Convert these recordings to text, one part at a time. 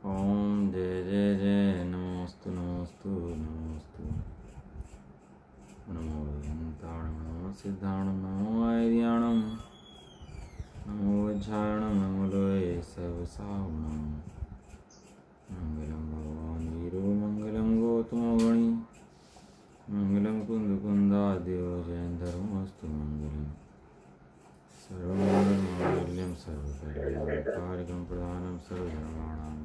ओम जय जय जय नमोस्तु नमोस्तु नमोस्तु नमो विहंताणं नमो सिद्धाणं नमो आर्याणं नमो वज्रायणं नमो लोये सर्वसावणं मंगलं भगवान् वीरो मंगलं गौतमो गणी मंगलं कुन्दकुन्दाद्यो जयन्धर्मोऽस्तु मंगलम् सर्वमङ्गलमाङ्गल्यं सर्वकल्याणकारिकं प्रधानं सर्वधर्माणां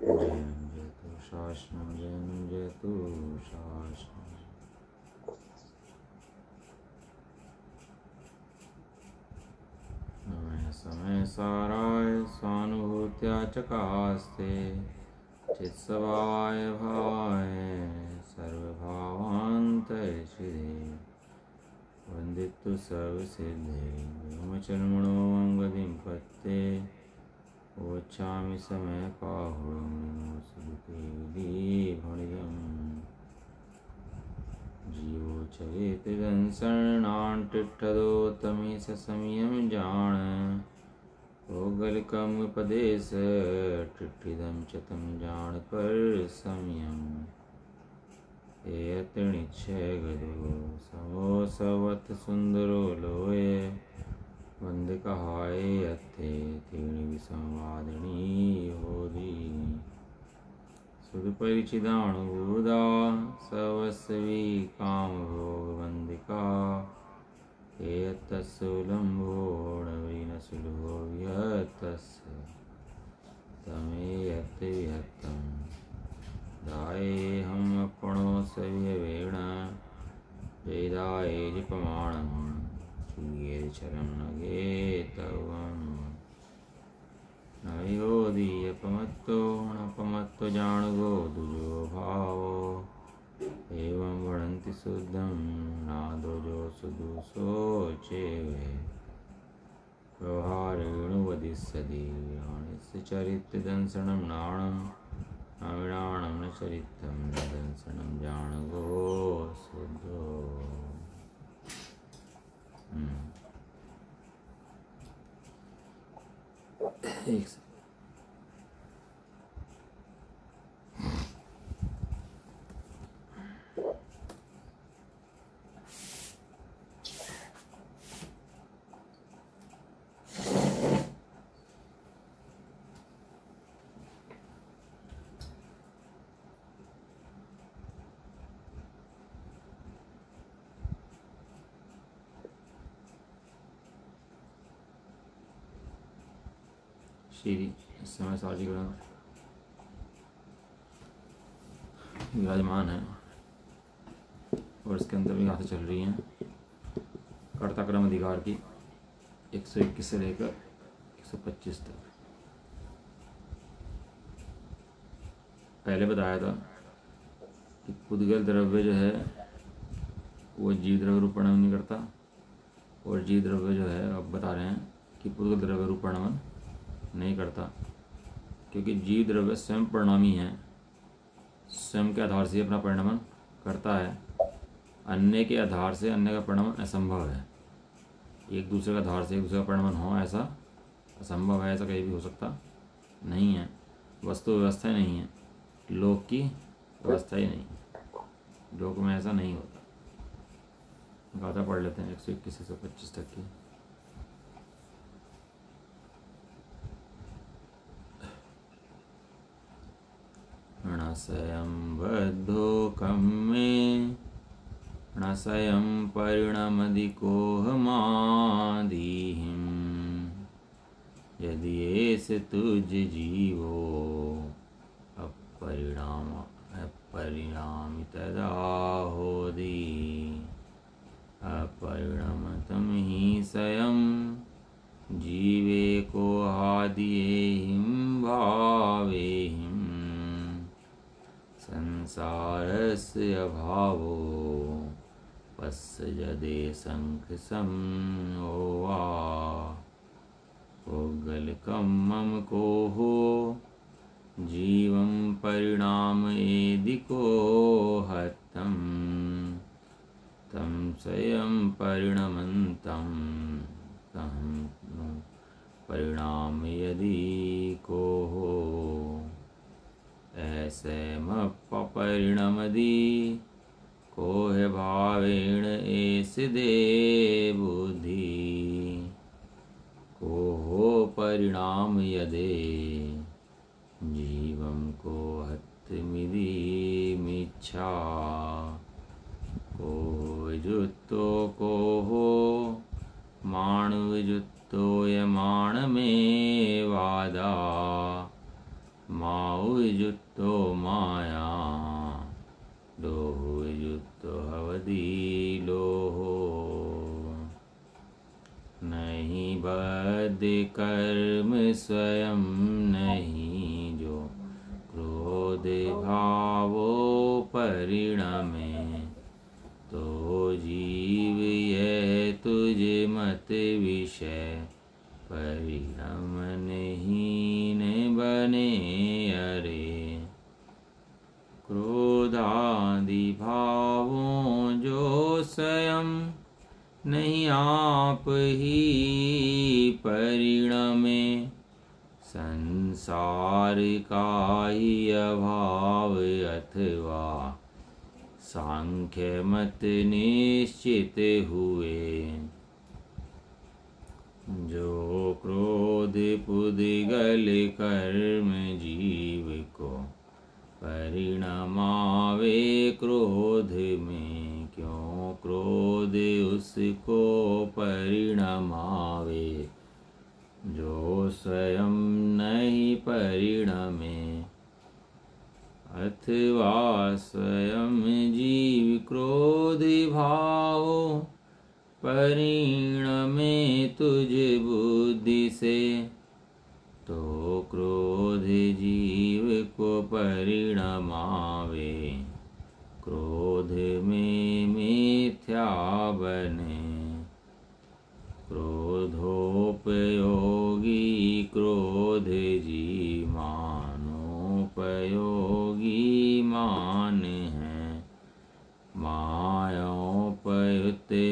जयं जयतु शासनं जयं जयतु शासनं। समय समय साराय स्वानुभूत्या चकास्ते चित्सवाय भावाय सर्वभावान्तरे श्रीदेव वंदितु सर्वसिद्धे व्योमचर्मणो अंगदिं पत्ते वोच्छामि समय काहुं सुदीभणिदम् जीवो चरेत दंसरणान् टिट्ठदो तमी ससमयं जान भोगलिकम् उपदेश टिट्ठिदं च तं जान पर समयम् एयतनिच्छय गदो समो सवत सुंदरो लोये वंद कहाय अथे तीर्णि विसंवादिनी होदी सुध परिचिदाणुबुदा सवस्वी काम भोग वंदिका एतस्सुलंभो नवीनसुलभो विहतस्य तमेयत विहतम् दाये हम अपनो सव्यवेण वेदाये जपमाणं चूये चरम नगे तवं नयोदीयपमत्तो नपमत्तो जाणगो दुजो भावो एवं वणन्ति शुद्धं नादोजो सुदुसो चेवे व्यवहारेणु वदिष्यति यानिस्य चरित्रदंसनं नाणं अविणाणं न चरित्रं न दंसनं जाणगो शुद्धो। एक श्री समय साजीगण विराजमान है और इसके अंदर भी गाथा चल रही हैं कर्ता क्रम अधिकार की 121 से लेकर 125 तक। पहले बताया था कि पुद्गल द्रव्य जो है वो जीव द्रव्य रूप परिणाम नहीं करता और जीव द्रव्य जो है अब बता रहे हैं कि पुद्गल द्रव्य रूप परिणाम नहीं करता क्योंकि जीव द्रव्य स्वयं परिणामी है, स्वयं के आधार से अपना परिणमन करता है। अन्य के आधार से अन्य का परिणमन असंभव है। एक दूसरे के आधार से एक दूसरे का परिणमन हो ऐसा असंभव है, ऐसा कहीं भी हो सकता नहीं है। वस्तु व्यवस्था ही नहीं है, लोक की व्यवस्था ही नहीं है, लोक में ऐसा नहीं होता। गाथा पढ़ लेते हैं 121 से 125 तक की। णसयं बद्धो कम्मे णसयं परिणमदिकोहमादिहिं यदि एस तुझ जीवो अपरिणामी तदा होदि अपरिणमतं हि स्वयं जीवे को आदिहिं भावेहिं संसारस्य अभावो पश्यदे शंख समोवा पुद्गलिकं मम को हो जीवं परिणाम एदिको हतं तं स्वयं परिणमन्तं तं परिणाम यदि को हो सैम परिणमदी, कोह भावेण एस दे बुद्धि, कोहो परिणाम यदे जीवम को हत्मिधि मिच्छा, को विजुत्तो को हो माण विजुत्तो यमाण में वादा, माउ विजुत्तो माया लोहो विजुत्तो हवदी लोहो, नहीं बद कर्म स्वयं नहीं जो क्रोध भावो परिणमे, तो जीव यह तुझ मत विषय परिणम नहीं न बने अरे, क्रोधादि भावों जो स्वयं नहीं आप ही परिणमे, संसार का ही अभाव अथवा सांख्य मत निश्चित हुए, जो क्रोध पुद्गल कर्म जीव को परिणमावे क्रोध में, क्यों क्रोध उसको परिणमावे जो स्वयं नहीं परिणमे, अथवा स्वयं जीव क्रोध भाव परिणमे तुझ बुद्धि से, तो क्रोध जीव को परिणमावे क्रोध में मिथ्या बने, क्रोधोपयोगी क्रोध जी मानोपयोगी मान है, मायोपयुक्त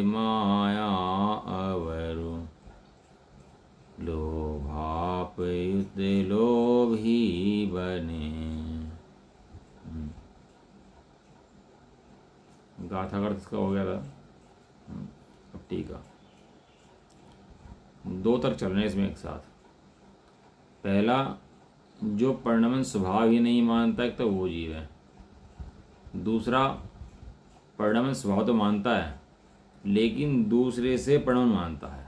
माया अवरु, लोभापयुक्त लोभ ही बने। गाथा का इसका हो गया था। अब टीका दो तक चल रहे हैं इसमें एक साथ। पहला, जो परिणमन स्वभाव ही नहीं मानता एक तो वो जीव है। दूसरा, परिणमन स्वभाव तो मानता है लेकिन दूसरे से परिणमन मानता है।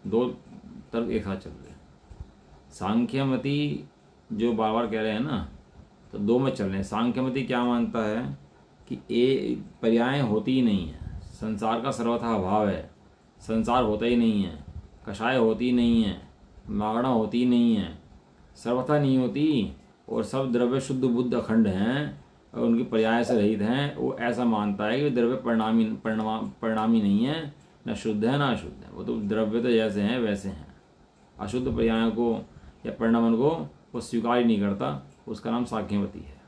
दो तर्क एक साथ चल रहे हैं। सांख्यमति जो बार बार कह रहे हैं ना, तो दो में चल रहे हैं। सांख्यमति क्या मानता है कि ए पर्याय होती ही नहीं है, संसार का सर्वथा अभाव है, संसार होता ही नहीं है, कषाय होती ही नहीं है, मागणा होती ही नहीं है, सर्वथा नहीं होती, और सब द्रव्य शुद्ध बुद्ध अखंड हैं और उनकी पर्याय से रहित हैं। वो ऐसा मानता है कि द्रव्य परिणामी नहीं है, न शुद्ध है ना अशुद्ध है। वो तो द्रव्य तो जैसे हैं वैसे हैं। अशुद्ध पर्याय को या परिणामन को वो स्वीकार ही नहीं करता, उसका नाम सांख्यमति है।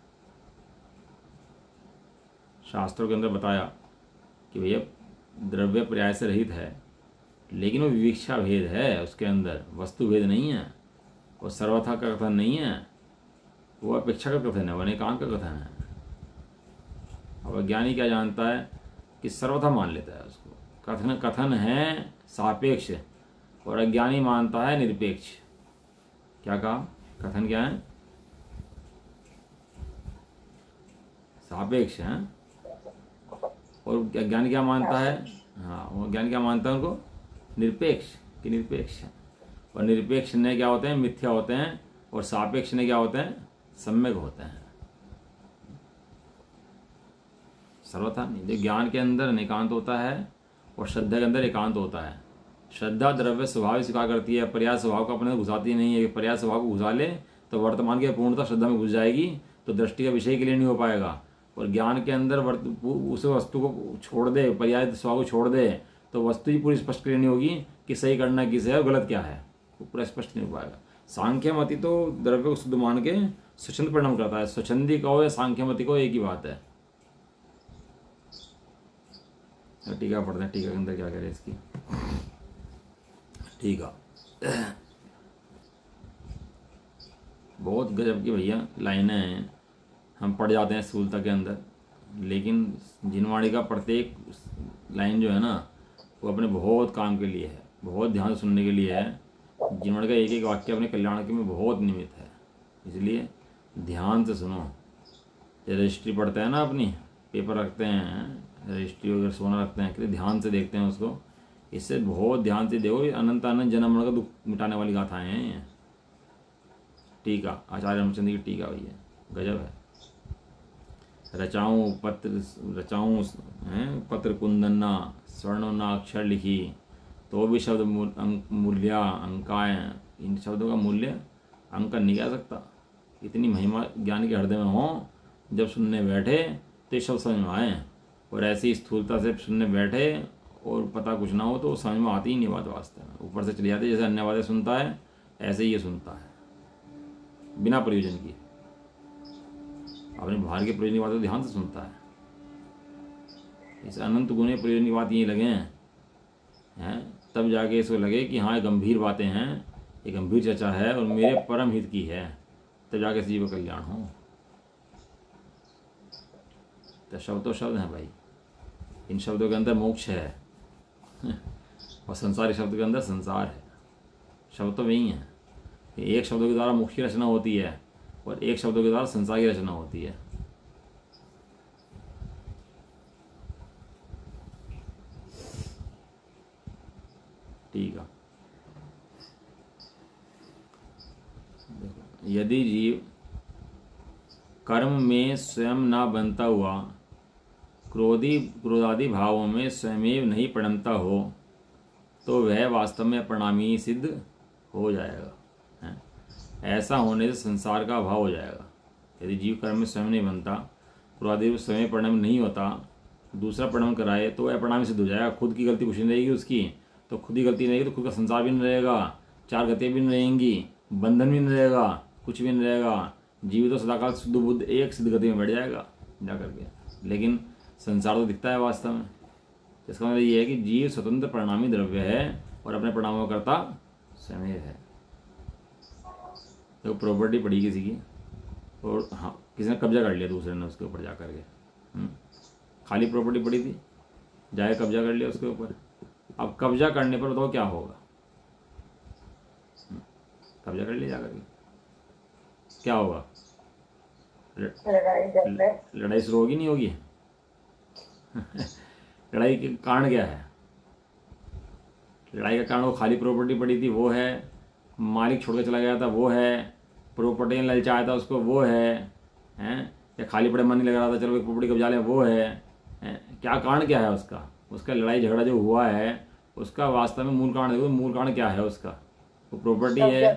शास्त्रों के अंदर बताया कि भैया द्रव्य पर्याय से रहित है, लेकिन वो विविक्षा भेद है, उसके अंदर वस्तु भेद नहीं है, वो सर्वथा का कथन नहीं है, वो अपेक्षा का कथन है, वो अनेकांत का कथन है। अब अज्ञानी क्या जानता है कि सर्वथा मान लेता है उसको। कथन है सापेक्ष और अज्ञानी मानता है निरपेक्ष। क्या कहा? कथन क्या है? सापेक्ष है, और अज्ञानी क्या मानता है? हाँ, वो अज्ञानी क्या मानता है उनको? निरपेक्ष, कि निरपेक्ष है। और निरपेक्ष ने क्या होते हैं? मिथ्या होते हैं। और सापेक्ष ने क्या होते हैं? सम्यक होते हैं। सर्वथा नहीं। जो ज्ञान के अंदर अनेकांत होता है और श्रद्धा के अंदर एकांत होता है। श्रद्धा द्रव्य स्वभाव स्वीकार करती है, पर्याय स्वभाव को अपने घुसाती नहीं है। पर्याय स्वभाव को घुसा ले तो वर्तमान की पूर्णता श्रद्धा में घुस जाएगी, तो दृष्टि का विषय के लिए नहीं हो पाएगा। और ज्ञान के अंदर उस वस्तु को छोड़ दे, पर्याय स्वभाव को छोड़ दे, तो वस्तु ही पूरी स्पष्ट क्लियर नहीं होगी कि सही करना किसे है और गलत क्या है, वो पूरा स्पष्ट नहीं हो पाएगा। सांख्यमति तो द्रव्य को शुद्ध मान के स्वच्छंद परिणाम करता है। स्वच्छंदी कहो या सांख्यमति को, एक ही बात है। टीका पढ़ते हैं, टीका के अंदर क्या कह रहे हैं इसकी। टीका बहुत गजब की भैया लाइनें हैं, हम पढ़ जाते हैं स्थूलता के अंदर, लेकिन जिनवाणी का प्रत्येक लाइन जो है ना वो अपने बहुत काम के लिए है, बहुत ध्यान से सुनने के लिए है। जिनवाणी का एक एक वाक्य अपने कल्याण के में बहुत निमित्त है, इसलिए ध्यान से सुनो। रजिस्ट्री पढ़ते हैं ना, अपनी पेपर रखते हैं, रजिस्ट्री वगैरह सोना रखते हैं, कितने ध्यान से देखते हैं उसको, इससे बहुत ध्यान से देखो। ये अनंत अनंत जन्म मरण का दुख मिटाने वाली गाथाएं हैं ये। टीका आचार्य रामचंद्र की टीका भैया गजब है। रचाऊं हैं पत्र कुंदन्ना, स्वर्णों ना अक्षर लिखी, तो भी शब्द मूल्या अंकाय। इन शब्दों का मूल्य अंकन नहीं कह सकता। इतनी महिमा ज्ञान के हृदय में हो, जब सुनने बैठे तो ये शब्द समझ में आए, और ऐसी स्थूलता से सुनने बैठे और पता कुछ ना हो तो समझ में आती ही नहीं बात वास्तव में, ऊपर से चली जाती। जैसे अन्य बातें सुनता है ऐसे ही ये सुनता है बिना प्रयोजन की, अपने बाहर के प्रयोजन की बात को ध्यान से सुनता है। इस अनंत गुणे प्रयोजन की बात यही लगे हैं, तब जाके इसको लगे कि हाँ ये गंभीर बातें हैं, ये गंभीर चर्चा है और मेरे परम हित की है, तब जाके जीव कल्याण हो। तो शब्द तो शब्द हैं भाई, इन शब्दों के अंदर मोक्ष है और संसारी शब्द के अंदर संसार है। शब्द तो वही हैं, एक शब्दों के द्वारा मोक्ष की रचना होती है और एक शब्दों के द्वारा संसार की रचना होती है। ठीक है, यदि जीव कर्म में स्वयं ना बनता हुआ क्रोधादि भावों में स्वयमेव नहीं परिणमता हो तो वह वास्तव में परिणामी सिद्ध हो जाएगा। ऐसा होने से संसार का अभाव हो जाएगा। यदि जीव कर्म में स्वयं नहीं बनता, क्रोधादि स्वयं परिणाम नहीं होता, दूसरा परिणाम कराए तो वह परिणामी सिद्ध हो जाएगा। खुद की गलती कुछ नहीं रहेगी उसकी, तो खुद ही गलती नहीं रहेगी तो खुद का संसार भी नहीं रहेगा, चार गतियाँ भी नहीं रहेंगी, बंधन भी नहीं रहेगा, कुछ भी नहीं रहेगा। जीव तो सदाकाल शुद्ध बुद्ध एक सिद्ध गति में बैठ जाएगा जा करके। लेकिन संसार तो दिखता है वास्तव में। इसका मतलब ये है कि जीव स्वतंत्र परिणामी द्रव्य है और अपने परिणामों का कर्ता स्वयं है। तो प्रॉपर्टी पड़ी किसी की और हाँ किसी ने कब्जा कर लिया दूसरे ने उसके ऊपर जा करके, खाली प्रॉपर्टी पड़ी थी, जाए कब्जा कर लिया उसके ऊपर। अब कब्जा करने पर बताओ क्या होगा? कब्जा कर लिया जा करके क्या होगा? लड़ाई शुरू होगी नहीं होगी? लड़ाई के कारण क्या है? लड़ाई का कारण वो खाली प्रॉपर्टी पड़ी थी वो है, मालिक छोड़ के चला गया था वो है, प्रॉपर्टी ललचाया था उसको वो है, या खाली पड़े मन नहीं लग रहा था चलो एक प्रॉपर्टी कब्जा लें वो है, क्या कारण क्या है उसका? उसका लड़ाई झगड़ा जो हुआ है उसका वास्तव में मूल कारण देखो, मूल कारण क्या है उसका? वो प्रॉपर्टी है,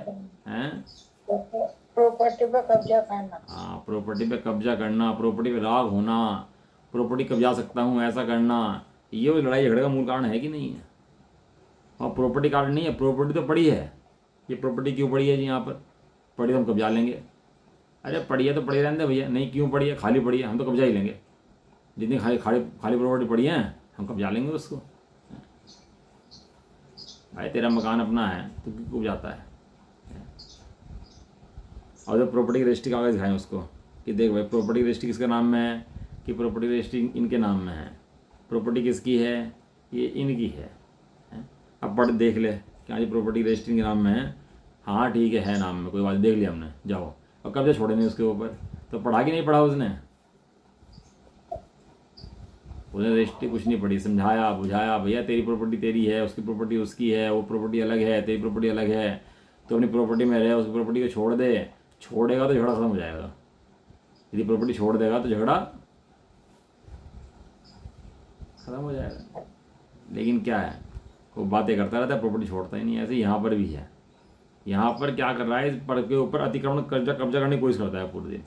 प्रॉपर्टी पे कब्जा करना। हाँ प्रॉपर्टी पे कब्जा करना, प्रॉपर्टी पे राग होना, प्रॉपर्टी कब्जा सकता हूँ ऐसा करना, ये वो लड़ाई झगड़े का मूल कारण है कि नहीं है? और प्रॉपर्टी कारण नहीं है, प्रॉपर्टी तो पड़ी है। ये प्रॉपर्टी क्यों पड़ी है जी? यहाँ पर पड़ी तो हम कब्जा लेंगे। अरे पड़ी है तो पड़ी रहने दे भैया, नहीं क्यों पड़ी है? खाली पड़ी है हम तो कब्जा ही लेंगे। जितनी खाली खाली खाली प्रॉपर्टी पड़ी है हम कब्जा लेंगे उसको। भाई तेरा मकान अपना है तो क्यों कब्जाता है? और जब प्रॉपर्टी की रजिस्ट्री कागज दिखाएं उसको कि देख भाई प्रॉपर्टी की रजिस्ट्री किसके नाम में है, कि प्रॉपर्टी की रजिस्ट्री इनके नाम में है। प्रॉपर्टी किसकी है? ये इनकी है। अब पढ़ देख ले क्या ये प्रॉपर्टी रजिस्ट्री के नाम में है? हाँ ठीक है नाम में, कोई बात देख लिया हमने, जाओ। और कब्जा छोड़े नहीं उसके ऊपर, तो पढ़ा कि नहीं पढ़ा उसने रजिस्ट्री कुछ नहीं पढ़ी, समझाया बुझाया भैया तेरी प्रॉपर्टी तेरी है, उसकी प्रॉपर्टी उसकी है, वो प्रॉपर्टी अलग है, तेरी प्रॉपर्टी अलग है, तो अपनी प्रॉपर्टी में रहे, उसकी प्रॉपर्टी को छोड़ दे। छोड़ेगा तो झगड़ा खत्म हो जाएगा। यदि प्रॉपर्टी छोड़ देगा तो झगड़ा खत्म हो जाएगा। लेकिन क्या है, वो बातें करता रहता है, प्रॉपर्टी छोड़ता ही नहीं। ऐसे यहाँ पर भी है। यहाँ पर क्या कर रहा है, इस पर के ऊपर अतिक्रमण कब्जा करने की कोशिश करता है पूरे दिन,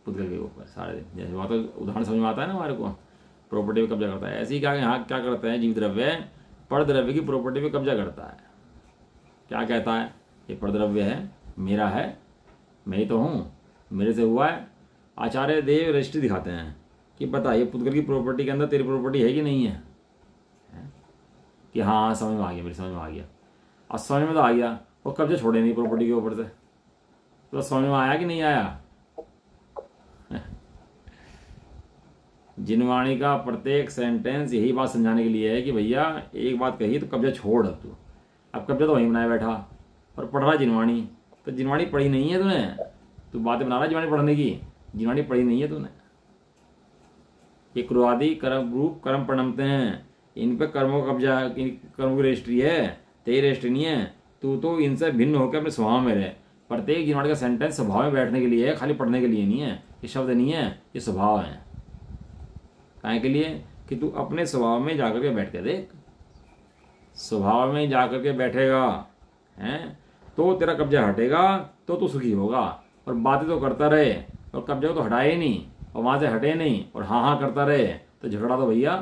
पुतगल के ऊपर सारे दिन। जैसे वहाँ तो उदाहरण समझ में आता है ना हमारे को, प्रॉपर्टी पे कब्जा करता है। ऐसे ही क्या यहाँ क्या करता है, जीव द्रव्य पर द्रव्य की प्रॉपर्टी पे कब्जा करता है। क्या कहता है, ये पर द्रव्य है, मेरा है, मैं ही तो हूँ, मेरे से हुआ है। आचार्य देव रजिस्ट्री दिखाते हैं कि बता ये पुतगल की प्रॉपर्टी के अंदर तेरी प्रॉपर्टी है कि नहीं है? कि हाँ समझ में आ गया, मेरी समझ में आ गया। और समझ में तो आ गया, और कब्जा छोड़े नहीं प्रॉपर्टी के ऊपर से। तो समझ में आया कि नहीं आया? जिनवाणी का प्रत्येक सेंटेंस यही बात समझाने के लिए है कि भैया एक बात कही तो कब्जा छोड़ अब तू। अब कब्जा तो वहीं बनाए बैठा और पढ़ रहा जिनवाणी, तो जिनवाणी पढ़ी नहीं है तूने, तू बातें बना रहा जिनवाणी पढ़ने की, जिनवाणी पढ़ी नहीं है तूने। ये क्रुआदि कर्म रूप कर्म प्रणमते हैं, इन पे कर्मों का कब्जा, कर्मों की रजिस्ट्री है, तेरी रजिस्ट्री नहीं है। तू तो इनसे भिन्न होकर अपने स्वभाव में रहे। प्रत्येक जिनवाणी का सेंटेंस स्वभाव में बैठने के लिए है, खाली पढ़ने के लिए नहीं है। ये शब्द नहीं है, ये स्वभाव है। काहे के लिए? कि तू अपने स्वभाव में जाकर के बैठ के देख। स्वभाव में जाकर के बैठेगा हैं तो तेरा कब्जा हटेगा, तो तू सुखी होगा। और बातें तो करता रहे और कब्जा तो हटाए ही नहीं और वहां से हटे नहीं और हाँ हाँ करता रहे, तो झगड़ा तो भैया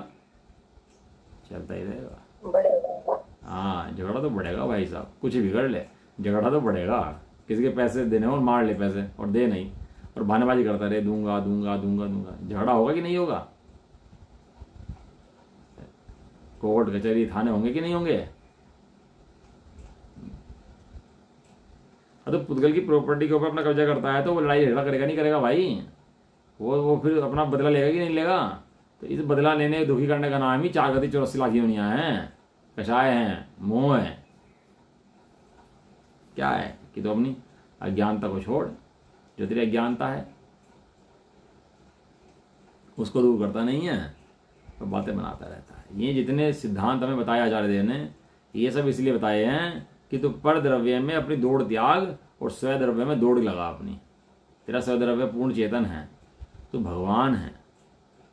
चलता ही रहेगा। हाँ, झगड़ा तो बढ़ेगा भाई साहब, कुछ भी कर ले झगड़ा तो बढ़ेगा। किसी के पैसे देने हो और मार ले पैसे और दे नहीं, और बहानेबाजी करता रहे, दूंगा दूंगा दूंगा दूंगा, झगड़ा होगा कि नहीं होगा? कोर्ट कचहरी थाने होंगे कि नहीं होंगे? तो पुद्गल की प्रॉपर्टी के ऊपर अपना कब्जा करता है तो वो लड़ाई झगड़ा करेगा नहीं करेगा भाई? वो फिर अपना बदला लेगा कि नहीं लेगा? तो इस बदला लेने दुखी करने का नाम ही 4 लाख योनियां हैं, कषाय हैं, मोह है। क्या है कि तो अपनी अज्ञानता को छोड़, जो तेरी अज्ञानता है उसको दूर करता नहीं है तो बातें बनाता रहता है। ये जितने सिद्धांत हमें बताए आचार्य देव ने, ये सब इसलिए बताए हैं कि तू पर द्रव्य में अपनी दौड़ त्याग और स्वय द्रव्य में दौड़ लगा अपनी। तेरा स्वय द्रव्य पूर्ण चेतन है, तू भगवान है,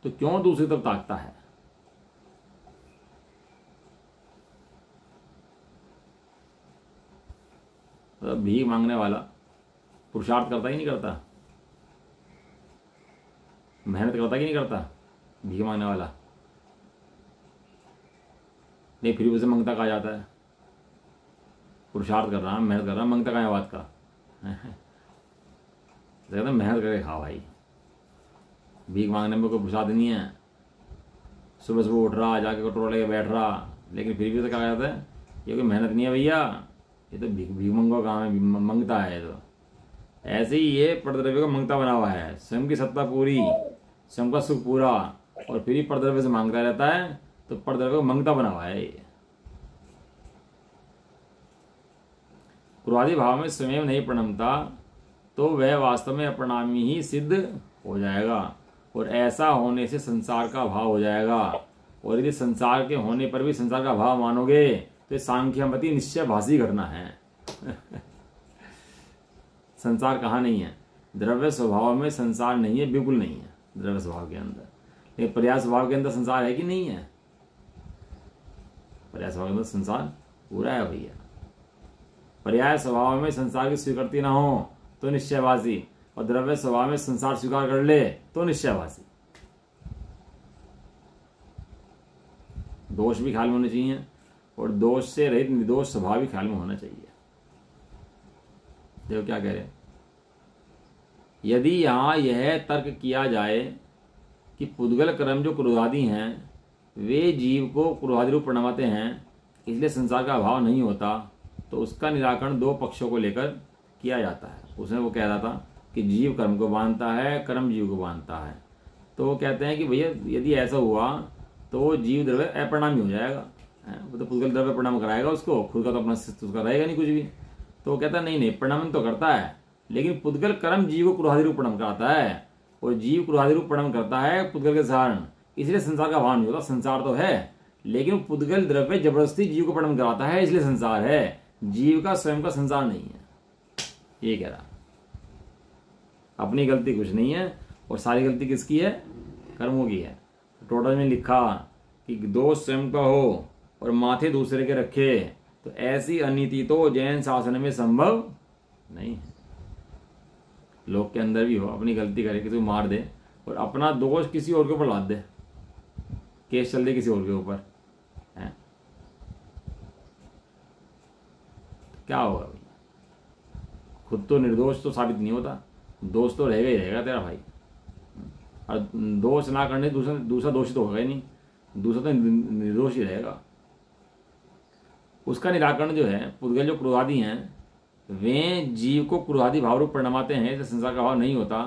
तो क्यों दूसरी तरफ ताकता है? तो भीख मांगने वाला पुरुषार्थ करता ही नहीं करता, मेहनत करता कि नहीं करता? भीख मांगने वाला नहीं, फिर उसे मंगता कहा जाता है। पुरुषार्थ कर रहा, मेहनत कर रहा, मंगता कहाँ है बात का? कहते मेहनत करके खा भाई, भीख मांगने में कोई पुरुषार्थ नहीं है। सुबह सुबह उठ रहा, जाके कटोरा लेके बैठ रहा, लेकिन फिर भी तो कहा जाता है ये कोई मेहनत नहीं है भैया, ये तो भीख मंगो काम है, मंगता है। तो ऐसे ही ये परद्रव्य को मंगता बना हुआ है, स्वयं की सत्ता पूरी, स्वयं का सुख पूरा, और फिर ही परद्रव्य से मांगता रहता है, तो परद्रव्य को मंगता बना हुआ है। क्रोधादि भाव में स्वयं नहीं प्रणमता तो वह वास्तव में अप्रणामी ही सिद्ध हो जाएगा, और ऐसा होने से संसार का भाव हो जाएगा। और यदि संसार के होने पर भी संसार का भाव मानोगे तो सांख्यमति निश्चयभाषी घटना है। संसार कहाँ नहीं है? द्रव्य स्वभाव में संसार नहीं है, बिल्कुल नहीं है द्रव्य स्वभाव के अंदर। लेकिन पर्याय स्वभाव के अंदर संसार है कि नहीं है? पर्याय स्वभाव के अंदर संसार पूरा है भैया। पर्याय स्वभाव में संसार की स्वीकृति ना हो तो निश्चयभाषी, और द्रव्य स्वभाव में संसार स्वीकार कर ले तो निश्चयभाषी। दोष भी ख्याल में होने चाहिए, और दोष से रहित निर्दोष स्वभाव भी ख्याल में होना चाहिए। देखो क्या कह रहे, यदि यहां यह तर्क किया जाए कि पुद्गल कर्म जो क्रोधादि हैं वे जीव को क्रोधादि रूप प्रणमाते हैं, इसलिए संसार का अभाव नहीं होता, तो उसका निराकरण दो पक्षों को लेकर किया जाता है। उसने वो कह रहा था कि जीव कर्म को बांधता है, कर्म जीव को बांधता है। तो वो कहते हैं कि भैया यदि ऐसा हुआ तो जीव द्रव्य अप्रणामी हो जाएगा, वो तो पुद्गल द्रव्य प्रणाम कराएगा उसको, खुद का तो अपना उसका रहेगा नहीं कुछ भी। तो वो कहता है नहीं, प्रणाम तो करता है, लेकिन पुद्गल कर्म जीव को क्रोधादि रूप प्रणाम कराता है, और जीव क्रोधादि रूप प्रणाम करता है पुद्गल के कारण, इसलिए संसार का भाव नहीं होता। संसार तो है, लेकिन पुद्गल द्रव्य जबरदस्ती जीव को प्रणाम कराता है, इसलिए संसार है। जीव का स्वयं का संसार नहीं है, ये कह रहा। अपनी गलती कुछ नहीं है, और सारी गलती किसकी है? कर्मों की है। टोटल में लिखा कि दोष स्वयं का हो और माथे दूसरे के रखे, तो ऐसी अनीति तो जैन शासन में संभव नहीं है। लोग के अंदर भी हो, अपनी गलती करे, किसी को मार दे और अपना दोष किसी और के ऊपर लाद दे, केस चल दे किसी और के ऊपर, है क्या होगा भाई? खुद तो निर्दोष तो साबित नहीं होता, दोष तो रहेगा ही रहेगा तेरा भाई। और दोष ना करने दूसरा दोषी तो होगा ही नहीं, दूसरा तो निर्दोष ही रहेगा। उसका निराकरण जो है, पुद्गल जो क्रोधादि हैं वे जीव को क्रोधादि भाव रूप परिणमाते हैं, जैसे संसार का भाव नहीं होता,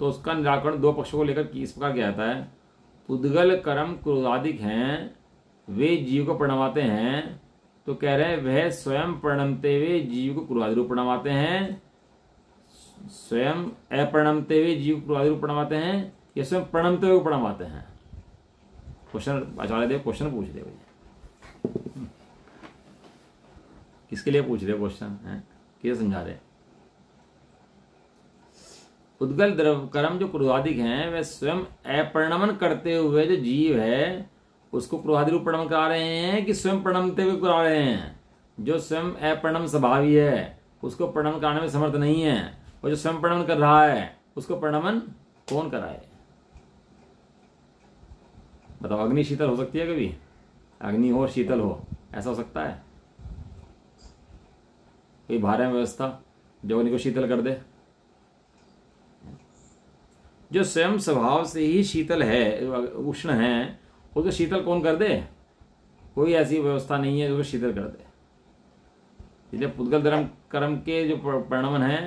तो उसका निराकरण दो पक्षों को लेकर इस प्रकार किया जाता है। पुद्गल कर्म क्रोधादिक हैं, वे जीव को परिणमाते हैं, तो कह रहे हैं वह स्वयं परिणमते हुए जीव को क्रोधादि रूप परिणमाते हैं, स्वयं अपरिणमते हुए जीव को क्रोधादि रूप परिणमाते हैं, या स्वयं परिणमते हुए परिणमाते हैं। क्वेश्चन आचार्य देव क्वेश्चन पूछ रहे भैया, किसके लिए पूछ रहे क्वेश्चन है, किसे समझा रहे? उद्गल द्रव कर्म जो क्रोधादिक हैं वे स्वयं अपरिणमन करते हुए जो जीव है उसको क्रोधादि रूप परिणमन करा रहे हैं कि स्वयं परिणमते हुए करा रहे हैं? जो स्वयं अपरिणम स्वभावी है उसको परिणमन कराने में समर्थ नहीं है, और जो स्वयं परिणमन कर रहा है उसको परिणमन कौन कराए? बताओ, अग्नि शीतल हो सकती है कभी? अग्नि हो शीतल हो, ऐसा हो सकता है? कोई बाहर है व्यवस्था जो अग्नि को शीतल कर दे? जो स्वयं स्वभाव से ही शीतल है, उष्ण है, उसको शीतल कौन कर दे? कोई ऐसी व्यवस्था नहीं है जो शीतल कर दे। इसलिए पुद्गल द्रव्य कर्म के जो परिणमन है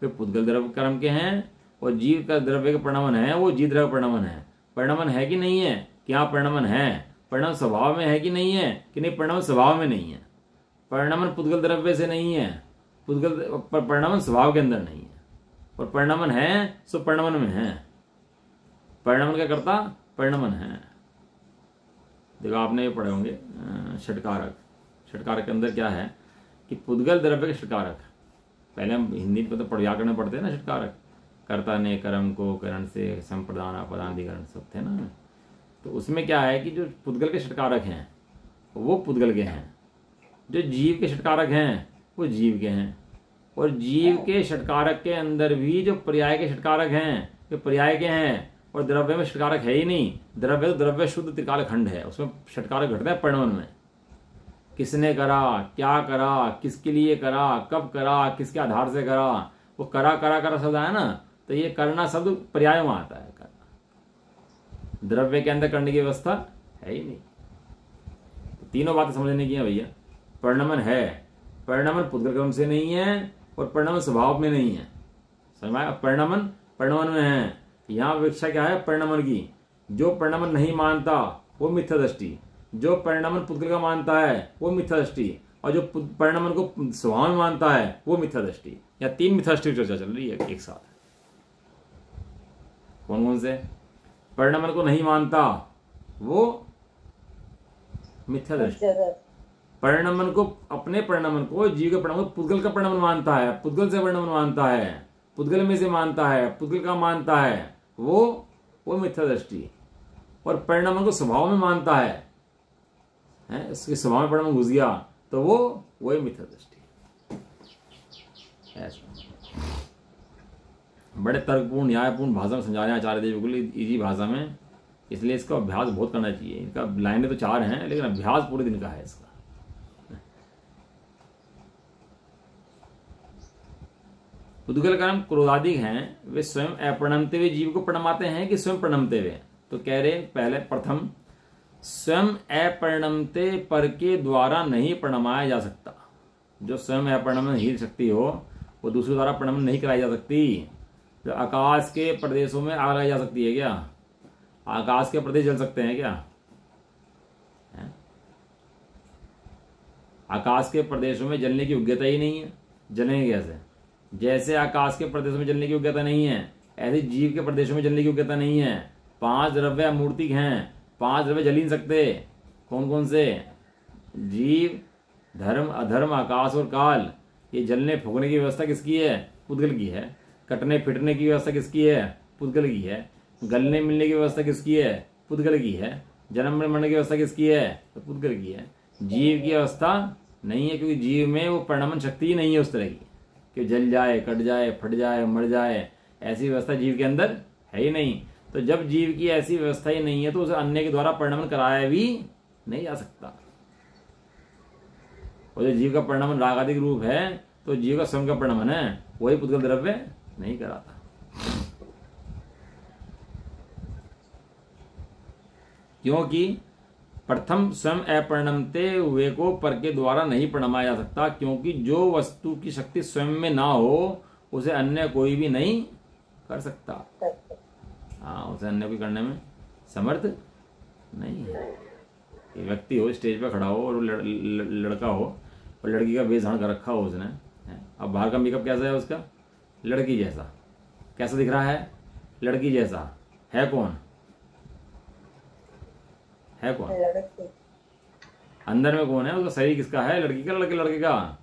वे पुद्गल द्रव्य कर्म के हैं, और जीव का द्रव्य का परिणमन है वो जीव द्रव्य परिणमन है। परिणमन है कि नहीं है? क्या परिणमन है? परिणाम स्वभाव में है कि नहीं है? कि नहीं, परिणाम स्वभाव में नहीं है। परिणमन पुद्गल द्रव्य से नहीं है, पुद्गल परिणमन स्वभाव के अंदर नहीं है, और परिणमन है सो परिणमन में है। परिणमन क्या करता? परिणमन है। देखो आपने ये पढ़े होंगे षटकारक। षटकारक के अंदर क्या है कि पुद्गल द्रव्य के षटकारक, पहले हम हिंदी में तो व्याकरण में पढ़ते हैं ना, षटकारक कर्ता ने कर्म को करण से संप्रदान अपदान अधिकरण सब थे ना, तो उसमें क्या है कि जो पुद्गल के षटकारक हैं वो पुद्गल के हैं, जो जीव के षटकारक हैं वो जीव के हैं, और जीव के षटकारक के अंदर भी जो पर्याय के षटकारक हैं वे पर्याय के हैं, और द्रव्य में षटकारक है ही नहीं। द्रव्य तो द्रव्य शुद्ध त्रिकाल खंड है, उसमें षटकारक घटता है परिणमन में। किसने करा, क्या करा, किसके लिए करा, कब करा, किसके आधार से करा, वो करा करा करा शब्द है ना, तो ये करना शब्द पर्याय में आता है। करना द्रव्य के अंदर करने की व्यवस्था है ही नहीं। तीनों बातें समझने की है भैया। परिणमन है, परिणमन पुद्गल कर्म से नहीं है, और परिणमन स्वभाव में नहीं है। समझ में आया? परिणमन परिणमन में है। यहाँ अपेक्षा क्या है? परिणमन की। जो परिणमन नहीं मानता वो मिथ्या दृष्टि, जो परिणमन पुद्गल का मानता है वो मिथ्या दृष्टि, और जो परिणमन को स्वभाव में मानता है वो मिथ्या दृष्टि। या तीन मिथ्या दृष्टि चर्चा चल रही है एक साथ। कौन कौन से? परिणमन को नहीं मानता वो मिथ्या दृष्टि, परिणमन को, अपने परिणमन को, जीव के परिणमन को पुद्गल का परिणमन मानता है, पुद्गल से परिणमन मानता है, पुद्गल में से मानता है, पुद्गल का मानता है, वो मिथ्या दृष्टि। और परिणमन को स्वभाव में मानता है, इसके स्वभाव में परिणमन घुस गया तो वही मिथ्या दृष्टि। ऐसा बड़े तर्कपूर्ण न्यायपूर्ण भाषा में समझा रहे हैं आचार्य देव, बिल्कुल इजी भाषा में, इसलिए इसका अभ्यास बहुत करना चाहिए। इनका लाइनें तो 4 हैं लेकिन अभ्यास पूरे दिन का है इसका। पुद्गल कर्म क्रोधादिक हैं, वे स्वयं अपरिणमते हुए जीव को परिणमाते हैं कि स्वयं परिणमते हुए? तो कह रहे पहले प्रथम, स्वयं अपरिणमते पर के द्वारा नहीं परिणमाया जा सकता। जो स्वयं अपरिणमन ही शक्ति हो वो दूसरे द्वारा परिणमन नहीं कराई जा सकती। जो आकाश के प्रदेशों में आग लगाई जा सकती है क्या? आकाश के प्रदेश जल सकते हैं क्या? आकाश के प्रदेशों में जलने की योग्यता ही नहीं है, जलेंगे कैसे? जैसे आकाश के प्रदेशों में जलने की योग्यता नहीं है, ऐसे जीव के प्रदेशों में जलने की योग्यता नहीं है। 5 द्रव्य अमूर्तिक हैं, 5 द्रव्य जल ही नहीं सकते। कौन कौन से? जीव, धर्म, अधर्म, आकाश और काल। ये जलने फूकने की व्यवस्था किसकी है? पुद्गल की है। कटने फिटने की व्यवस्था किसकी है? पुद्गल की है। गलने मिलने की व्यवस्था किसकी है? पुद्गल की है। जन्म मरने की व्यवस्था किसकी है? तो पुद्गल की है। जीव की अवस्था नहीं है, क्योंकि जीव में वो परिणमन शक्ति ही नहीं है उस तरह की कि जल जाए, कट जाए, फट जाए, मर जाए। ऐसी व्यवस्था जीव के अंदर है ही नहीं। तो जब जीव की ऐसी व्यवस्था ही नहीं है तो उसे अन्य के द्वारा परिणमन कराया भी नहीं जा सकता। और जो जीव का परिणमन रागादिक रूप है तो जीव का स्वयं का परिणमन है, वही पुद्गल द्रव्य नहीं कराता। क्योंकि प्रथम स्वयं अपरिणमते हुए को पर के द्वारा नहीं परिणमाया जा सकता, क्योंकि जो वस्तु की शक्ति स्वयं में ना हो उसे अन्य कोई भी नहीं कर सकता। हाँ, उसे अन्य कोई करने में समर्थ नहीं है। एक व्यक्ति हो, स्टेज पर खड़ा हो और लड़का हो और लड़की का वेश धारण कर रखा हो उसने, अब बाहर का मेकअप कैसा है उसका? लड़की जैसा। कैसा दिख रहा है? लड़की जैसा। है कौन? है कौन? अंदर में कौन है? उसका शरीर किसका है? लड़की का? लड़के का?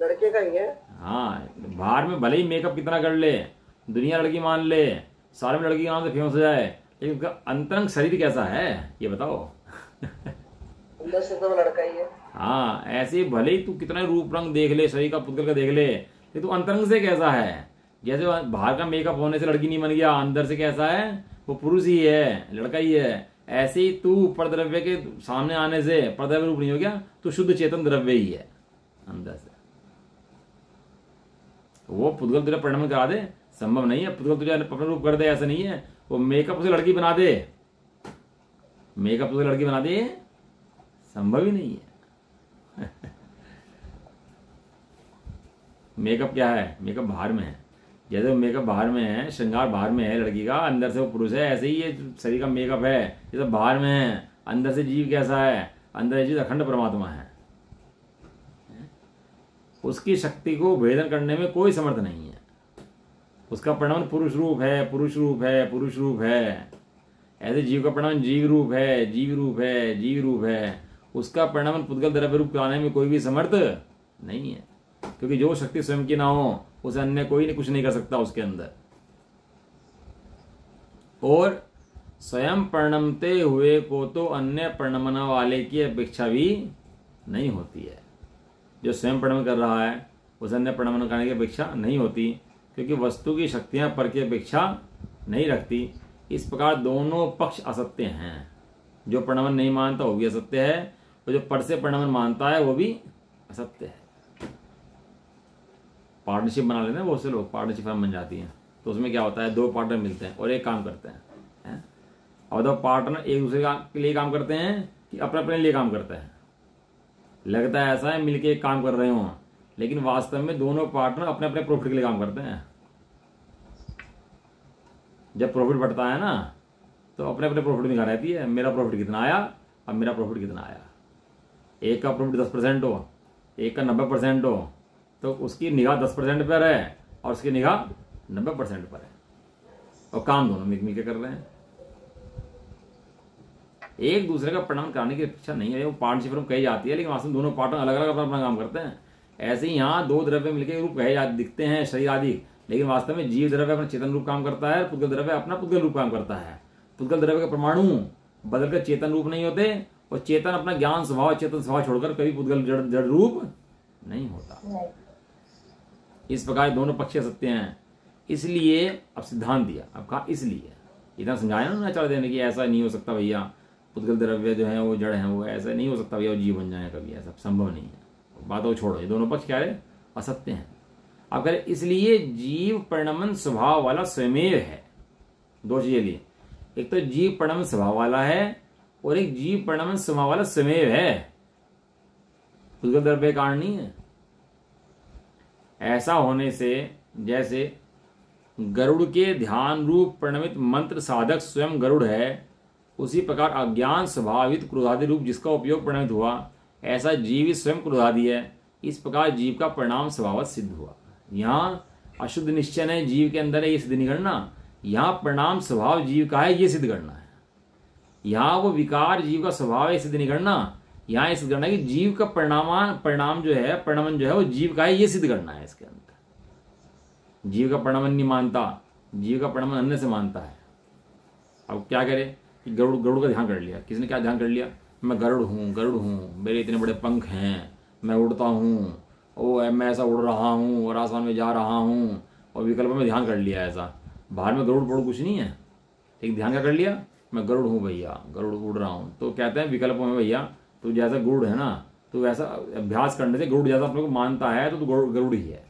लड़के का ही है। हाँ, बाहर में भले ही मेकअप कितना कर ले, दुनिया लड़की मान ले, सारे में लड़की के नाम से फेमस हो जाए, लेकिन उसका अंतरंग शरीर कैसा है ये बताओ। अंदर से तो लड़का ही है। हाँ, ऐसे ही भले ही तू कितना रूप रंग देख ले, शरीर का पुतगल का देख ले, लेकिन तू अंतरंग से कैसा है? जैसे बाहर का मेकअप होने से लड़की नहीं बन गया, अंदर से कैसा है? वो पुरुष ही है, लड़का ही है। ऐसे ही तू परद्रव्य के सामने आने से परद्रव्य रूप नहीं हो गया, तो शुद्ध चेतन द्रव्य ही है अंदर से। वो पुद्गल तुझे परिणमन करा दे, संभव नहीं है। पुद्गल तुझे अपना रूप कर दे, ऐसा नहीं है। वो मेकअप उसे लड़की बना दे, मेकअप उसे लड़की बना दे, संभव ही नहीं है। मेकअप क्या है? मेकअप बाहर में है। जैसे वो मेकअप बाहर में है, श्रृंगार बाहर में है लड़की का, अंदर से वो पुरुष है, ऐसे ही ये शरीर का मेकअप है, ये सब बाहर में है। अंदर से जीव कैसा है? अंदर ये चीज अखंड परमात्मा है। उसकी शक्ति को भेदन करने में कोई समर्थ नहीं है। उसका परिणाम पुरुष रूप है, पुरुष रूप है, पुरुष रूप है। ऐसे जीव का परिणाम जीव रूप है, जीव रूप है, जीव रूप है। उसका परिणाम पुद्गल द्रव्य रूप कराने में कोई भी समर्थ नहीं है, क्योंकि जो शक्ति स्वयं की ना हो उसे अन्य कोई कुछ नहीं कर सकता उसके अंदर। और स्वयं परिणमते हुए को तो अन्य परिणमन वाले की अपेक्षा भी नहीं होती है। जो स्वयं परिणमन कर रहा है उसे अन्य परिणमन करने की अपेक्षा नहीं होती, क्योंकि वस्तु की शक्तियां पर की अपेक्षा नहीं रखती। इस प्रकार दोनों पक्ष असत्य हैं। जो परिणमन नहीं मानता वो भी असत्य है, और जो पर से परिणमन मानता है वो भी असत्य है। पार्टनरशिप बना लेते हैं बहुत से लोग, पार्टनरशिप फर्म बन जाती है, तो उसमें क्या होता है? दो पार्टनर मिलते हैं और एक काम करते हैं, और दो पार्टनर एक दूसरे के लिए काम करते हैं कि अपने अपने लिए काम करते हैं। लगता है ऐसा है मिलके एक काम कर रहे हो, लेकिन वास्तव में दोनों पार्टनर अपने अपने प्रॉफिट के लिए काम करते हैं। जब प्रॉफिट बढ़ता है ना, तो अपने अपने प्रॉफिट निगाह रहती है, मेरा प्रॉफिट कितना आया, अब मेरा प्रॉफिट कितना आया। एक का प्रॉफिट 10% हो, एक का 90% हो, तो उसकी निगाह 10% पर है और उसकी निगाह 90% पर है, और काम दोनों मिलकर कर रहे हैं। एक दूसरे का परिणाम कराने की इच्छा नहीं है। वो पार्टनरशिप फर्म कही जाती है, लेकिन वास्तव में दोनों पार्टनर अलग अलग अपना काम करते हैं। ऐसे ही यहाँ दो द्रव्य मिलकर रूप कहे दिखते हैं शरीर आदि, लेकिन वास्तव में जीव द्रव्य अपना चेतन रूप काम करता है, पुद्गल द्रव्य अपना पुद्गल रूप काम करता है। पुद्गल द्रव्य के परमाणु बदलकर चेतन रूप नहीं होते, और चेतन अपना ज्ञान स्वभाव चेतन स्वभाव छोड़कर कभी पुद्गल जड़ रूप नहीं होता। इस प्रकार दोनों पक्ष सत्य हैं। इसलिए अब सिद्धांत दिया, अब कहा इसलिए इतना समझाया ना चढ़ देने की, ऐसा नहीं हो सकता भैया, पुद्गल द्रव्य जो है वो जड़ है, वो ऐसा नहीं हो सकता भैया वो जीव बन जाए कभी, ऐसा संभव नहीं है। बात को छोड़ो, ये दोनों पक्ष क्या है? असत्य हैं। अब कह इसलिए जीव परिणमन स्वभाव वाला स्वयमेव है। दो चीजें लिए, एक तो जीव परिणमन स्वभाव वाला है और एक जीव परिणमन स्वभाव वाला स्वयमेव है, पुद्गल द्रव्य कारण नहीं है। ऐसा होने से जैसे गरुड़ के ध्यान रूप परिणमित मंत्र साधक स्वयं गरुड़ है, उसी प्रकार अज्ञान स्वभावित क्रोधादि रूप जिसका उपयोग परिणमित हुआ, ऐसा जीव स्वयं क्रोधादि है। इस प्रकार जीव का परिणाम स्वभाव सिद्ध हुआ। यहाँ अशुद्ध निश्चय है जीव के अंदर है, ये सिद्ध नहीं करना। यहाँ परिणाम स्वभाव जीव का है, ये सिद्ध करना है। यहाँ वो विकार जीव का स्वभाव है, सिद्ध नहीं करना। यहाँ ये सिद्ध करना है कि जीव का परिणाम जो है, परिणमन जो है वो जीव का है, ये सिद्ध करना है। इसके अंदर जीव का परिणमन नहीं मानता, जीव का परिणमन अन्य से मानता है। अब क्या करे कि गरुड़ का ध्यान कर लिया। किसने क्या ध्यान कर लिया? मैं गरुड़ हूँ, मेरे इतने बड़े पंख हैं, मैं उड़ता हूँ, ओ मैं ऐसा उड़ रहा हूँ और आसमान में जा रहा हूँ, और विकल्प में ध्यान कर लिया ऐसा। बाहर में गरुड़ कुछ नहीं है, एक ध्यान क्या कर लिया? मैं गरुड़ हूँ भैया, गरुड़ उड़ रहा हूँ। तो कहते हैं विकल्पों में भैया तो जैसा गुरुड़ है ना, तो वैसा अभ्यास करने से गुरुड़ जैसा अपने को मानता है तो गरुड़ ही है।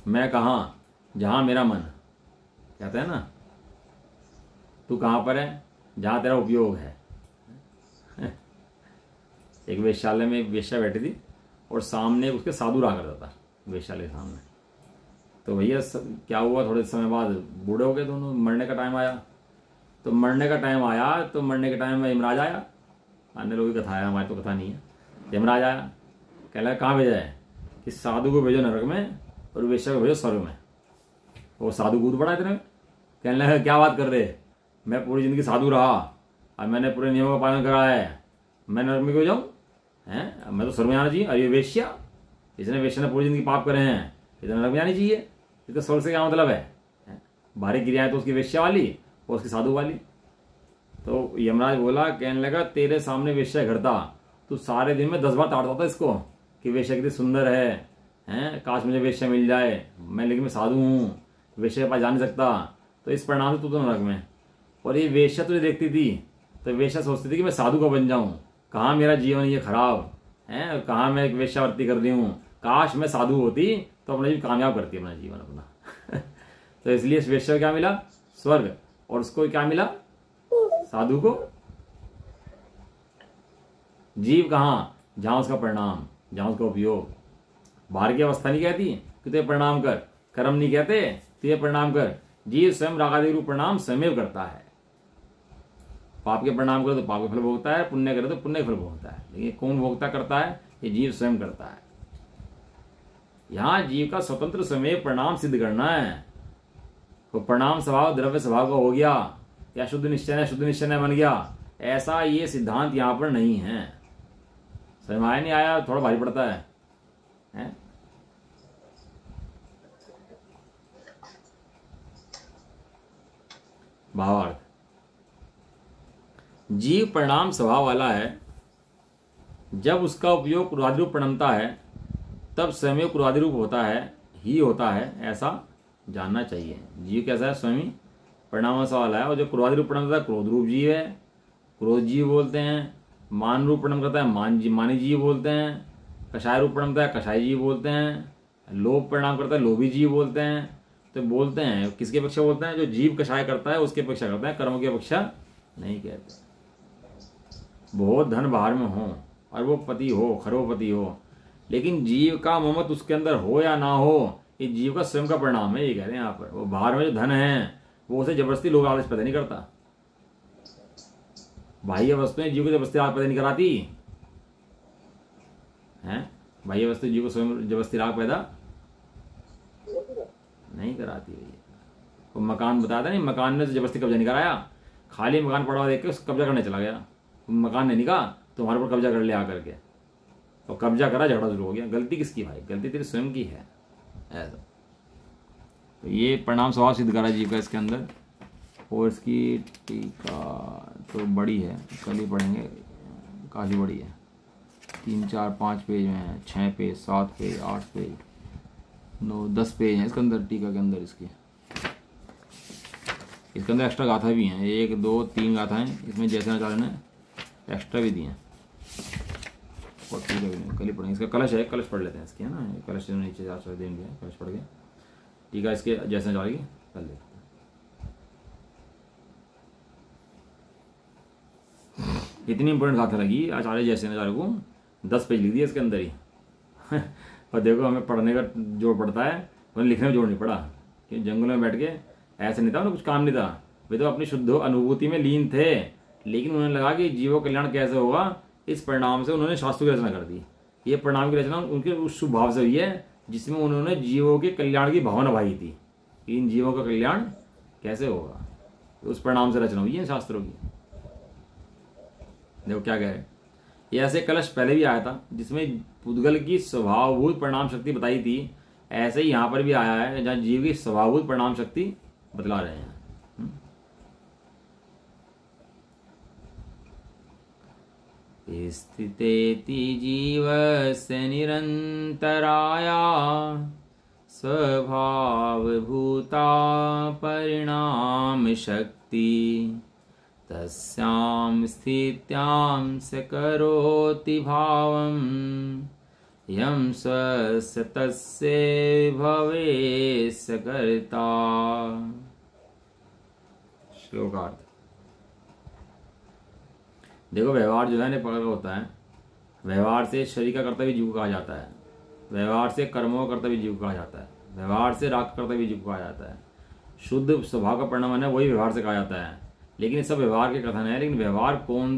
मैं कहाँ? जहाँ मेरा मन, कहते हैं ना, तू कहाँ पर है? जहाँ तेरा उपयोग है। एक वेश्यालय में एक वेश्या बैठी थी और सामने उसके साधु रहा करता था वेश्यालय के सामने। तो भैया क्या हुआ, थोड़े समय बाद बूढ़े हो गए दोनों, मरने का टाइम आया। तो मरने का टाइम में यमराज आया। अन्य लोगों की कथा है, हमारी तो कथा नहीं है। यमराज आया, कह लगा कहाँ भेजा है कि साधु को भेजो नरक में और वेश्या को भेजो स्वर्ग में। वो साधु कूद पड़ा इतने में, कहने लगा क्या बात कर रहे, मैं पूरी जिंदगी साधु रहा और मैंने पूरे नियमों का पालन करा है, मैं नरक में क्यों जाऊँ हैं, मैं तो स्वर्ग में आना चाहिए। और ये वेश्या, इसने वेश्या ने पूरी जिंदगी पाप करे हैं, इतना नरक में आनी चाहिए। ये तो स्वर्ग से क्या मतलब है? बाहरी क्रियाएं तो उसकी वेश्या वाली और उसकी साधु वाली। तो यमराज बोला, कहने लगा तेरे सामने वेश्या घरता, तू सारे दिन में 10 बार ताड़ता था इसको कि वेश्या कितनी सुंदर है, काश मुझे वेश्या मिल जाए, लेकिन मैं साधु हूँ, वेश्या के पास जा नहीं सकता, तो इस परिणाम से तू तो नरक में। और ये वेश्या तुझे देखती थी तो वेश्या सोचती थी कि मैं साधु का बन जाऊँ, कहाँ मेरा जीवन ये खराब है और कहाँ मैं एक वेश्यावृत्ति कर रही हूँ, काश मैं साधु होती तो अपना जीवन कामयाब करती अपना जीवन अपना। तो इसलिए इस वेश्या को क्या मिला? स्वर्ग। और उसको क्या मिला? साधु को जीव कहाँ? जहां उसका परिणाम, जहां उसका उपयोग। बाहर की अवस्था नहीं कहती कि तुझे परिणाम कर, कर्म नहीं कहते तुझे परिणाम कर। जीव स्वयं रागादि रूप परिणाम स्वयं करता है। पाप के परिणाम करे तो पाप के फल भोगता है, पुण्य करे तो पुण्य के फल भोगता है। लेकिन कौन भोगता करता है? ये जीव स्वयं करता है। यहां जीव का स्वतंत्र स्वयं परिणाम सिद्ध करना है। तो परिणाम स्वभाव द्रव्य स्वभाव का हो गया या शुद्ध निश्चय बन गया, ऐसा ये सिद्धांत यहां पर नहीं है। समझ आया नहीं आया? थोड़ा भारी पड़ता है? भावार्थ, जीव परिणाम स्वभाव वाला है। जब उसका उपयोग क्रोधादि रूप परिणमता है तब स्वयं क्रोधादि रूप होता है, ऐसा जानना चाहिए। जीव कैसा है? स्वयं परिणाम से वाला है। और जो क्रोधादि रूप परिणम करता है क्रोध रूप जीव है, क्रोध जीव बोलते हैं। मान रूप परिणम करता है मानी जीव बोलते हैं। कषाय रूप परिणम करता है कषाय जीव बोलते हैं। लोभ परिणाम करता है लोभी जीव बोलते हैं। तो बोलते हैं किसकी अपेक्षा बोलते हैं? जो जीव कषाय करता है उसकी अपेक्षा करते हैं, कर्म की अपेक्षा नहीं कहते। बहुत धन बाहर में हो और वो पति हो, खरोपति हो, लेकिन जीव का ममत उसके अंदर हो या ना हो, ये जीव का स्वयं का परिणाम है। ये कह रहे हैं यहाँ पर। वो बाहर में जो धन है वो उसे जबरदस्ती लोग आदेश पैदा नहीं करता। बाह्य वस्तुएं जीव को जबरदस्ती राग पैदा नहीं कराती हैं। बाह्य वस्तु जीव को स्वयं जबरदस्ती राग पैदा नहीं कराती भैया। वो मकान बताया था नहीं, मकान ने तो जबरदस्ती कब्जा नहीं कराया, खाली मकान पड़ा हुआ देख के उसको कब्जा करने चला गया। मकान ने नहीं कहा तुम्हारे ऊपर कब्जा कर ले आकर के, और कब्जा करा, झगड़ा शुरू हो गया। गलती किसकी भाई? गलती तेरी स्वयं की है। ऐसा तो ये परिणाम स्वभाव सिद्ध करा जीव का इसके अंदर। और इसकी टीका तो बड़ी है, कल ही पढ़ेंगे, काफ़ी बड़ी है। 3, 4, 5 पेज में है, 6 पेज, 7 पेज, 8 पेज, 9, 10 पेज हैं इसके अंदर। टीका के अंदर इसके अंदर एक्स्ट्रा गाथा भी हैं, 1, 2, 3 गाथाएं इसमें जैसे आचार्य ने एक्स्ट्रा भी दी हैं। और टीका भी नहीं, कल ही पढ़ेंगे। इसका कलश है, कलश पढ़ लेते हैं इसकी, है ना। कलश नीचे आचार्य देंगे, कलश पढ़ के टीका इसके जैसे आचार्य की कल देखते हैं। इतनी इंपॉर्टेंट गाथा लगी आचार्य जैसे आचार्य को, 10 पेज लिख दिया इसके अंदर ही। और देखो हमें पढ़ने का जोड़ पड़ता है, उन्हें लिखने में जोड़ नहीं पड़ा। कि जंगल में बैठ के ऐसे नहीं था, उन्हें कुछ काम नहीं था, वे तो अपनी शुद्ध अनुभूति में लीन थे। लेकिन उन्हें लगा कि जीवो कल्याण कैसे होगा, इस परिणाम से उन्होंने शास्त्रों की रचना कर दी। ये परिणाम की रचना उनके उस शुभ भाव से हुई है जिसमें उन्होंने जीवों के कल्याण की भावना भाई थी कि इन जीवों का कल्याण कैसे होगा। तो उस परिणाम से रचना हुई है शास्त्रों की। देखो क्या कह रहे हैं। ये ऐसे कलश पहले भी आया था जिसमें पुद्गल की स्वभावभूत परिणाम शक्ति बताई थी, ऐसे ही यहाँ पर भी आया है जहाँ जीव की स्वभावभूत परिणाम शक्ति बतला रहे हैं। स्थितेति जीवस्य निरन्तराया स्वभावभूता परिणाम शक्ति तस्यां स्थित्यां स करोति भावं यं स्वस्य तस्य भवेत् कर्ता। श्लोकार्थ। देखो व्यवहार जो है ने पकड़ होता है, व्यवहार से शरीर का कर्तव्य जीव को कहा जाता है, व्यवहार से कर्मों का कर्तव्य जीव को कहा जाता है, व्यवहार से राग का कर्तव्य जीव को कहा जाता है, शुद्ध स्वभाव का परिणाम है वही व्यवहार से कहा जाता है। लेकिन ये सब व्यवहार के कथन है, लेकिन व्यवहार कौन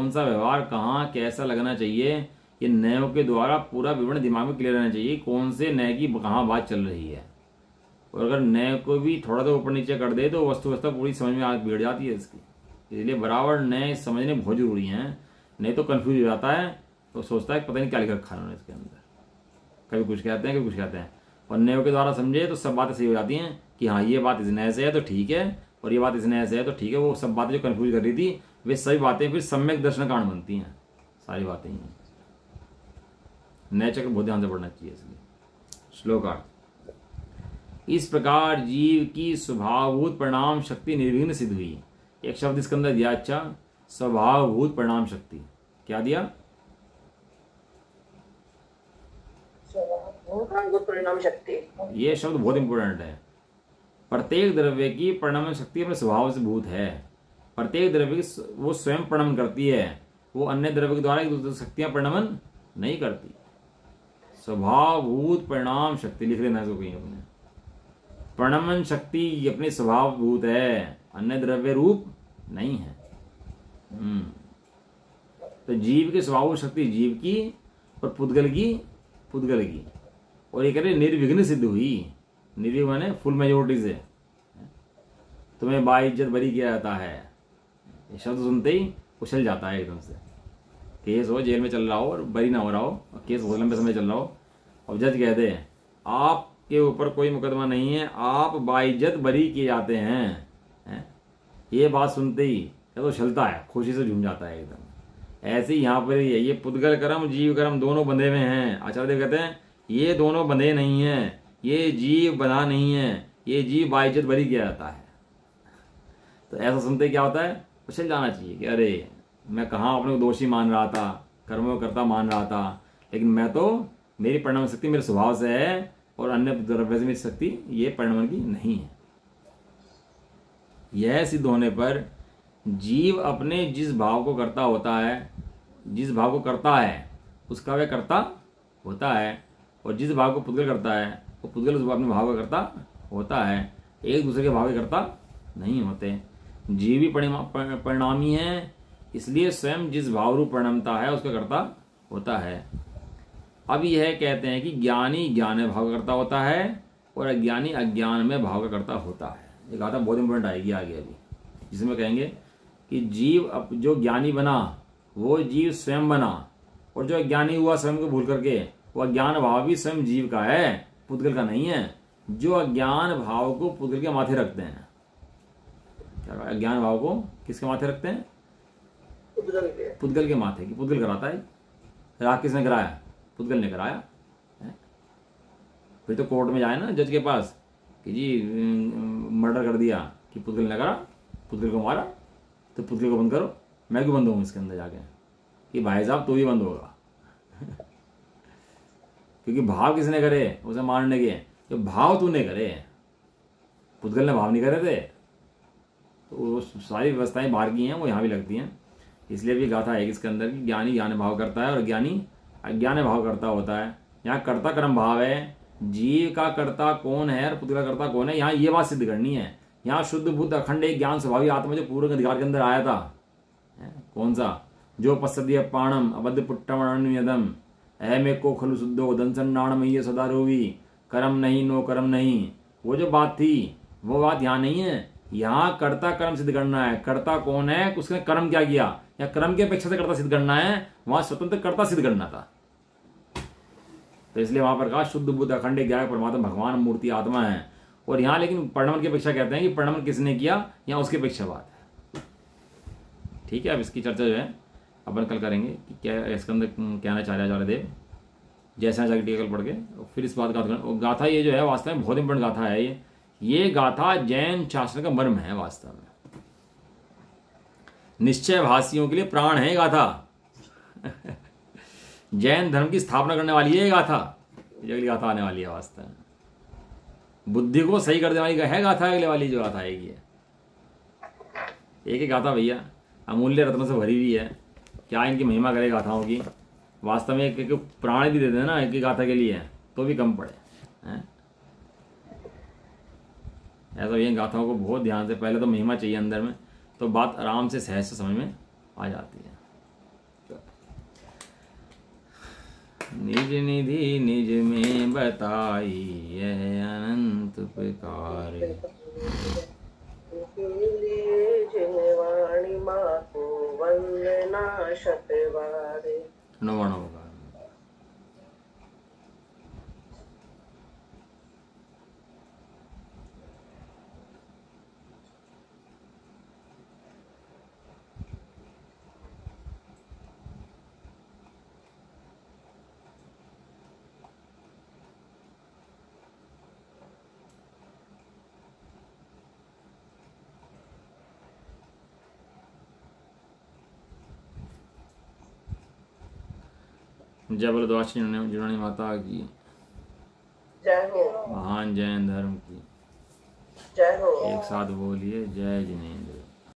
सा व्यवहार कहाँ कैसा लगना चाहिए, ये नयों के द्वारा पूरा विवरण दिमाग में क्लियर रहना चाहिए, कौन से नए की कहाँ बात चल रही है। और अगर नए को भी थोड़ा सा ऊपर नीचे कर दे तो वस्तुवस्था पूरी समझ में बिगड़ जाती है इसकी। इसलिए बराबर नए समझने बहुत जरूरी हैं, नहीं तो कंफ्यूज हो जाता है, तो सोचता है पता नहीं क्या लिख रखा है उन्होंने इसके अंदर, कभी कुछ कहते हैं कभी कुछ कहते हैं। और नयों के द्वारा समझे तो सब बातें सही हो जाती हैं कि हाँ ये बात इस नए से है तो ठीक है, और ये बात इस नए से है तो ठीक है। वो सब बातें जो कंफ्यूज कर रही थी वे सभी बातें फिर सम्यक दर्शन कारण बनती हैं, सारी बातें ही। नए चक्र बहुत ध्यान से पढ़ना चाहिए। इसलिए श्लोकार्थ, इस प्रकार जीव की स्वभावभूत परिणाम शक्ति निर्विघ्न सिद्ध हुई। एक शब्द इसके अंदर दिया, अच्छा, स्वभावभूत परिणाम शक्ति। क्या दिया? परिणाम शक्ति। ये शब्द बहुत इंपॉर्टेंट है। प्रत्येक द्रव्य की परिणाम शक्ति अपने स्वभाव से भूत है। प्रत्येक द्रव्य की वो स्वयं परिणाम करती है, वो अन्य द्रव्य के द्वारा एक दूसरे शक्तियां परिणामन नहीं करती। स्वभावभूत परिणाम शक्ति लिख लेना इसको कहीं अपने। परिणामन शक्ति अपने स्वभाव भूत है, अन्य द्रव्य रूप नहीं है। तो जीव की स्वभाव शक्ति जीव की और पुद्गल की पुद्गल की। और ये कह रहे निर्विघ्न सिद्ध हुई। निर्विघ्न माने फुल मेजोरिटी से, तुम्हें बाइज्जत बरी किया जाता है। ये शब्द सुनते ही उछल जाता है एकदम से। केस हो, जेल में चल रहा हो और बरी ना हो रहा हो, और केस बहुत लंबे समय चल रहा हो, और जज कहते हैं आपके ऊपर कोई मुकदमा नहीं है, आप बाइज्जत बरी किए जाते हैं। ये बात सुनते ही तो उछलता है, खुशी से झूम जाता है एकदम। ऐसे ही यहाँ पर ही है, ये पुद्गल कर्म जीव कर्म दोनों बंधे हुए हैं। आचार्य देव कहते हैं ये दोनों बंधे नहीं है, ये जीव बंधा नहीं है, ये जीव बाइज्जत बरी किया जाता है। तो ऐसा सुनते क्या होता है, उछल जाना चाहिए कि अरे मैं कहाँ अपने को दोषी मान रहा था, कर्मों करता मान रहा था, लेकिन मैं तो, मेरी परिणाम शक्ति मेरे स्वभाव से है और अन्य द्रव्य से मेरी शक्ति ये परिणाम की नहीं है। यह सिद्ध होने पर जीव अपने जिस भाव को करता होता है, जिस भाव को करता है उसका वह करता होता है, और जिस भाव को पुद्गल करता है वो पुद्गल उस अपने भाव का करता होता है। एक दूसरे के भाव के करता नहीं होते। जीव भी परिणामी है, इसलिए स्वयं जिस भाव रूप परिणामता है उसका कर्ता होता है। अब यह कहते हैं कि ज्ञानी ज्ञान में भाव का कर्ता होता है और अज्ञानी अज्ञान में भाव का कर्ता होता है। ये गाथा बहुत इंपॉर्टेंट आएगी आगे अभी, जिसमें कहेंगे कि जीव अब जो ज्ञानी बना वो जीव स्वयं बना, और जो अज्ञानी हुआ स्वयं को भूल करके, वो अज्ञान भाव भी स्वयं जीव का है, पुद्गल का नहीं है। जो अज्ञान भाव को पुद्गल के माथे रखते हैं, क्या अज्ञान भाव को किसके माथे रखते हैं? पुद्गल के माथे की। पुद्गल कराता है। राग किसने कराया? पुद्गल ने कराया है? फिर तो कोर्ट में जाए ना जज के पास कि जी मर्डर कर दिया, कि पुद्गल ने करा, पुद्गल को मारा, तो पुद्गल को बंद करो। मैं क्यों बंद हूँ इसके अंदर जाके कि भाई साहब तू ही बंद होगा क्योंकि भाव किसने करे उसे मारने के? तो भाव तूने करे, पुद्गल ने भाव नहीं करे थे। तो वो सारी व्यवस्थाएं बाहर की हैं, वो यहाँ भी लगती हैं। इसलिए भी गाथा है इसके अंदर कि ज्ञानी ज्ञान भाव करता है और ज्ञानी अज्ञान भाव करता होता है। यहाँ कर्ता कर्म भाव है, जीव का कर्ता कौन है और पुद्गल कर्ता कौन है, यहाँ ये बात सिद्ध करनी है। यहाँ शुद्ध बुद्ध अखंड एक ज्ञान स्वभावी आत्मा जो पूर्ण अधिकार के अंदर आया था, कौन सा? जो पश्चद्य पाणम अबद्ध पुट्टमण्यदम अहमे को खलु शुद्धो धनसन्नाणम ये सदा रोवी कर्म नहीं नो कर्म नहीं। वो जो बात थी वो बात यहाँ नहीं है। यहाँ कर्ता कर्म सिद्ध करना है। कर्ता कौन है, उसने कर्म क्या किया, या कर्म की अपेक्षा से कर्ता सिद्ध करना है। वहां स्वतंत्र कर्ता सिद्ध करना था। तो इसलिए वहां पर कहा शुद्ध बुद्ध अखंड ज्ञान परमात्मा भगवान मूर्ति आत्मा है। और यहाँ लेकिन परिणाम की अपेक्षा कहते हैं कि परिणाम किसने किया, यहाँ उसकी अपेक्षा बात है। ठीक है, अब इसकी चर्चा जो है अपन कल करेंगे कि क्या इसके अंदर कहना चाह रहे आचार्य देव, जैसा जाकर टीका कल पढ़ के फिर इस बात का गाथा। ये जो है वास्तव में बहुत इंपॉर्टेंट गाथा है। ये गाथा जैन शास्त्र का मर्म है वास्तव में। निश्चय भाषियों के लिए प्राण है गाथा जैन धर्म की स्थापना करने वाली है गाथा। ये अगली गाथा आने वाली है वास्तव में। बुद्धि को सही कर देने वाली है गाथा अगले वाली जो गाथा आएगी है। एक गाथा भैया अमूल्य रत्नों से भरी हुई है। क्या इनकी महिमा करे गाथाओं की। वास्तव में एक एक प्राण भी दे देना ना एक एक गाथा के लिए तो भी कम पड़े हैं। ऐसा ये गाथाओं को बहुत ध्यान से, पहले तो महिमा चाहिए अंदर में, तो बात आराम से सहज से समझ में आ जाती है। निज निधि निज में बताई यह अनंत प्रकार, इसीलिए जिनवाणी माँ को वंदना शतवारे। नवाणों का जय बोलो द्वादशी जुड़ानी माता की जय हो। महान जैन धर्म की। जय हो। एक साथ बोलिए जय जिनेंद्र।